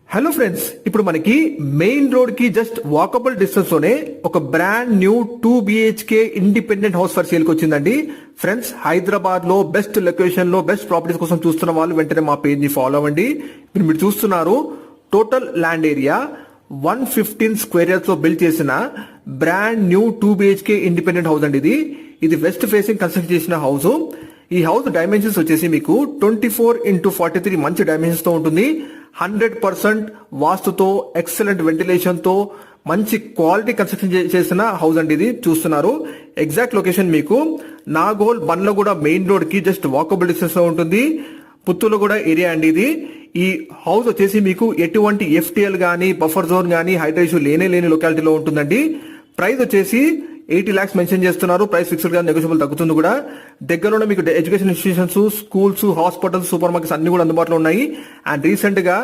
Hello friends, ఇప్పుడు మనకి main road కి జస్ట్ వాకబుల్ డిస్టెన్స్ లోనే ఒక brand new 2 BHK independent house for sale కి వచ్చిందండి. ఫ్రెండ్స్, హైదరాబాద్ లో బెస్ట్ లొకేషన్ లో బెస్ట్ ప్రాపర్టీస్ కోసం చూస్తున్న వాళ్ళు వెంటనే మా పేజ్ ని ఫాలో అవ్వండి. ఇప్పుడు మీరు చూస్తున్నారు total land area 115 square yards లో బిల్డ్ చేసిన brand new 2 BHK independent house అండి. ఇది వెస్ట్ ఫేసింగ్ కన్స్ట్రక్ట్ చేసిన హౌస్. ఈ హౌస్ డైమెన్షన్స్ వచ్చేసి మీకు 24x43 మంచి డైమెన్షన్స్ తో ఉంటుంది. 100% వాస్తుతో, ఎక్సలెంట్ వెంటిలేషన్ తో మంచి క్వాలిటీ కన్స్ట్రక్షన్ చేసిన హౌస్ అండి. ఇది చూస్తున్నారు ఎగ్జాక్ట్ లొకేషన్ మీకు నాగోల్ బండ్లగూడ మెయిన్ రోడ్ కి జస్ట్ వాకబుల్ డిస్టెన్స్ లో ఉంటుంది. పుత్తూరుగూడ ఏరియా అండి ఇది. ఈ హౌస్ వచ్చేసి మీకు ఎటువంటి FTL గానీ బఫర్ జోన్ గానీ హైట్ ఇష్యూ లేని లొకాలిటీలో ఉంటుందండి. ప్రైస్ వచ్చేసి 80 lakhs మెన్షన్ చేస్తున్నారు. ప్రైస్ ఫిక్స్డ్ గా నెగోషియబుల్ తగ్గుతుంది కూడా. దగ్గరలోనే మీకు education institutions, schools, hospitals, super markets అన్ని కూడా అందుబాటులో ఉన్నాయి. అండ్ రీసెంట్ గా